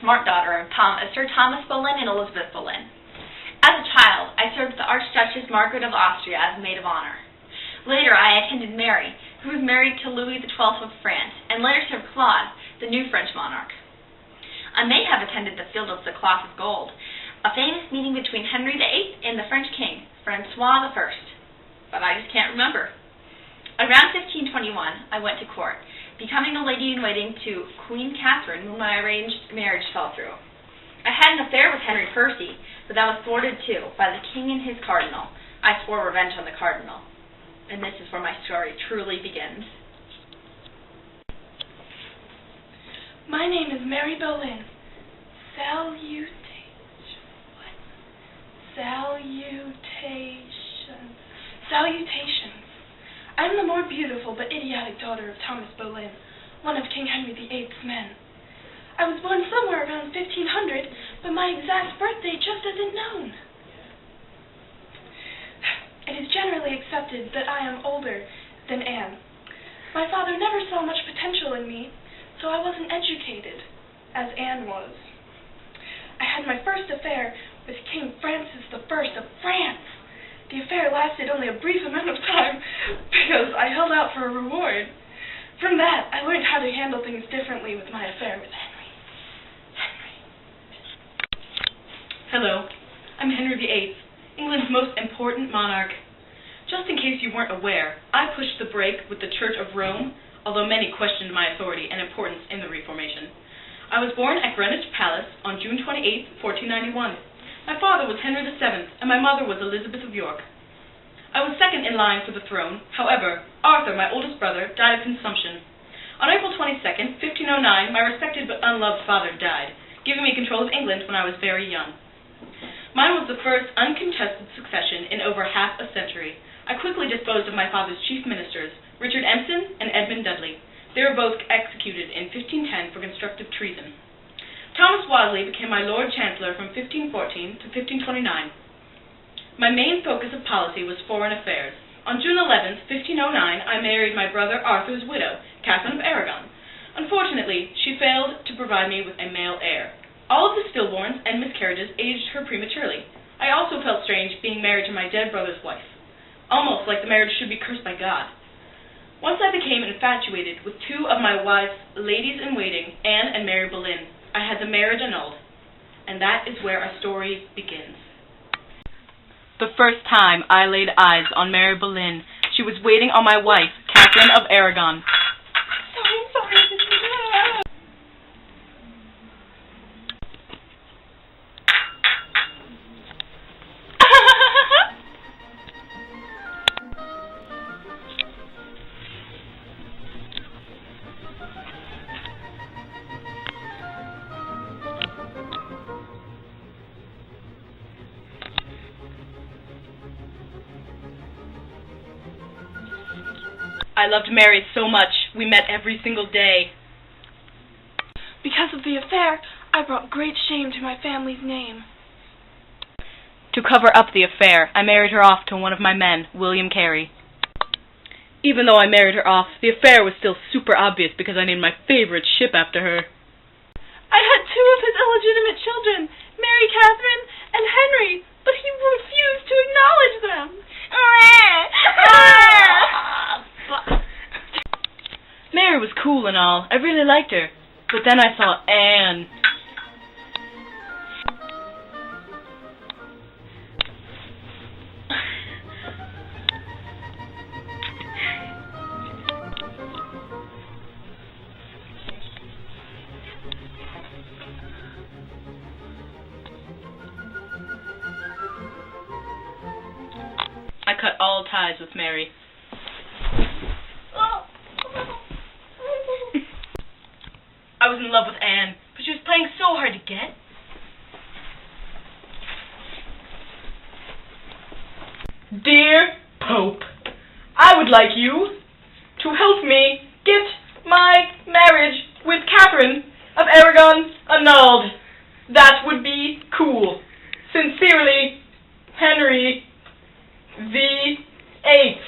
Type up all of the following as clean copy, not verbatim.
smart daughter of Sir Thomas Boleyn and Elizabeth Boleyn. As a child, I served the Archduchess Margaret of Austria as maid of honor. Later, I attended Mary, who was married to Louis XII of France, and later served Claude, the new French monarch. I may have attended the Field of the Cloth of Gold, a famous meeting between Henry VIII and the French king, Francois I, but I just can't remember. Around 1521, I went to court, becoming a lady-in-waiting to Queen Catherine when my arranged marriage fell through. I had an affair with Henry VIII, but that was thwarted too by the king and his cardinal. I swore revenge on the cardinal. And this is where my story truly begins. My name is Mary Boleyn. Salutations. I am the more beautiful but idiotic daughter of Thomas Boleyn, one of King Henry VIII's men. I was born somewhere around 1500, but my exact birthday just isn't known. It is generally accepted that I am older than Anne. My father never saw much potential in me, so I wasn't educated, as Anne was. I had my first affair with King Francis I of France. The affair lasted only a brief amount of time because I held out for a reward. From that, I learned how to handle things differently with my affair with Henry. Hello, I'm Henry VIII, England's most important monarch. Just in case you weren't aware, I pushed the break with the Church of Rome, although many questioned my authority and importance in the Reformation. I was born at Greenwich Palace on June 28, 1491. My father was Henry VII, and my mother was Elizabeth of York. I was second in line for the throne. However, Arthur, my oldest brother, died of consumption. On April 22, 1509, my respected but unloved father died, giving me control of England when I was very young. Mine was the first uncontested succession in over half a century. I quickly disposed of my father's chief ministers, Richard Empson and Edmund Dudley. They were both executed in 1510 for constructive treason. Thomas Wolsey became my Lord Chancellor from 1514 to 1529. My main focus of policy was foreign affairs. On June 11, 1509, I married my brother Arthur's widow, Catherine of Aragon. Unfortunately, she failed to provide me with a male heir. All of the stillborns and miscarriages aged her prematurely. I also felt strange being married to my dead brother's wife. Almost like the marriage should be cursed by God. Once I became infatuated with two of my wife's ladies-in-waiting, Anne and Mary Boleyn. I had the marriage annulled, and that is where our story begins. The first time I laid eyes on Mary Boleyn, she was waiting on my wife, Catherine of Aragon. I loved Mary so much, we met every single day. Because of the affair, I brought great shame to my family's name. To cover up the affair, I married her off to one of my men, William Carey. Even though I married her off, the affair was still super obvious because I named my favorite ship after her. I had two of his illegitimate children, Mary Catherine and Henry, but he refused to acknowledge them. Mary was cool and all. I really liked her. But then I saw Anne. I cut all ties with Mary. I was in love with Anne, but she was playing so hard to get. Dear Pope, I would like you to help me get my marriage with Catherine of Aragon annulled. That would be cool. Sincerely, Henry VIII.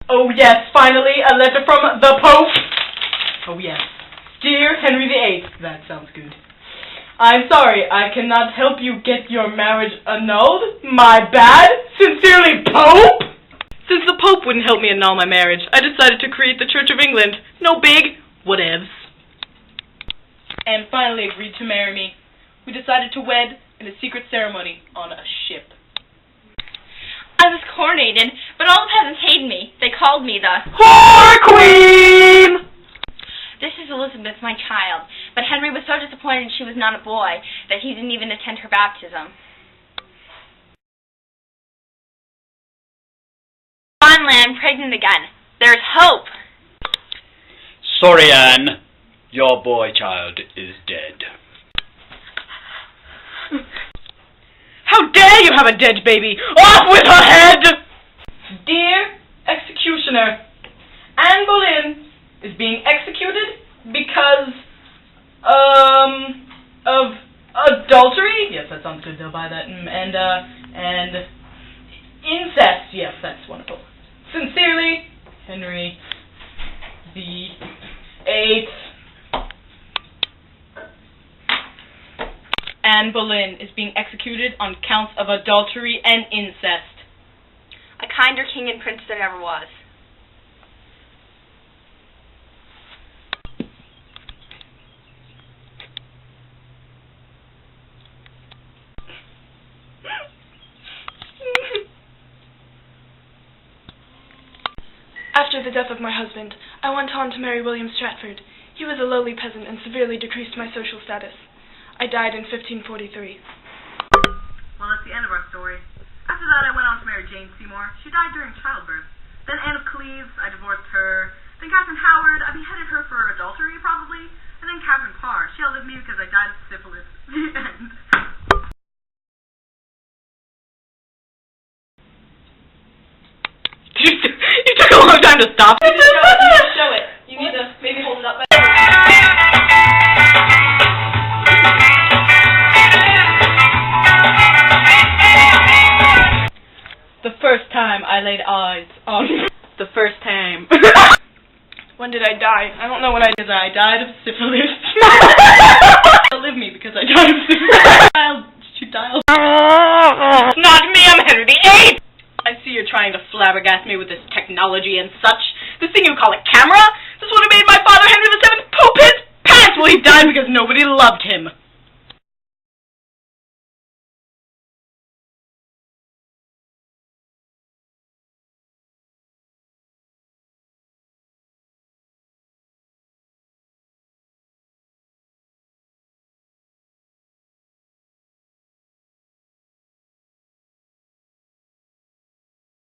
Oh yes, finally, a letter from the Pope. Oh yes. Dear Henry VIII. That sounds good. I'm sorry, I cannot help you get your marriage annulled. My bad. Sincerely, Pope! Since the Pope wouldn't help me annul my marriage, I decided to create the Church of England. No big whatevs. And finally agreed to marry me. We decided to wed in a secret ceremony on a ship. I was coronated, but all the peasants hated me. They called me the Whore Queen! This is Elizabeth, my child, but Henry was so disappointed she was not a boy that he didn't even attend her baptism. Finally, I'm pregnant again. There's hope. Sorry, Anne. Your boy child is dead. How dare you have a dead baby? Off with her head! Dear executioner, Anne Boleyn is being executed because, of adultery? Yes, that sounds good, they'll buy that. And incest. Yes, that's wonderful. Sincerely, Henry VIII. Anne Boleyn is being executed on counts of adultery and incest. A kinder king and prince there never was. After the death of my husband, I went on to marry William Stratford. He was a lowly peasant and severely decreased my social status. I died in 1543. Well, that's the end of our story. After that, I went on to marry Jane Seymour. She died during childbirth. Then Anne of Cleves, I divorced her. Then Catherine Howard, I beheaded her for adultery, probably. And then Catherine Parr, she outlived me because I died of syphilis. The end. You took a long time to stop. You need to show it. You need to maybe hold it up. The first time I laid eyes on... The first time. When did I die? I don't know when I did. Because I died of syphilis. Outlive me because I died of syphilis. Did you die? Not me, I'm Henry VIII! I see you're trying to flabbergast me with this technology and such. This thing you call a camera? This would have made my father Henry VII poop his pants! Well, he died because nobody loved him.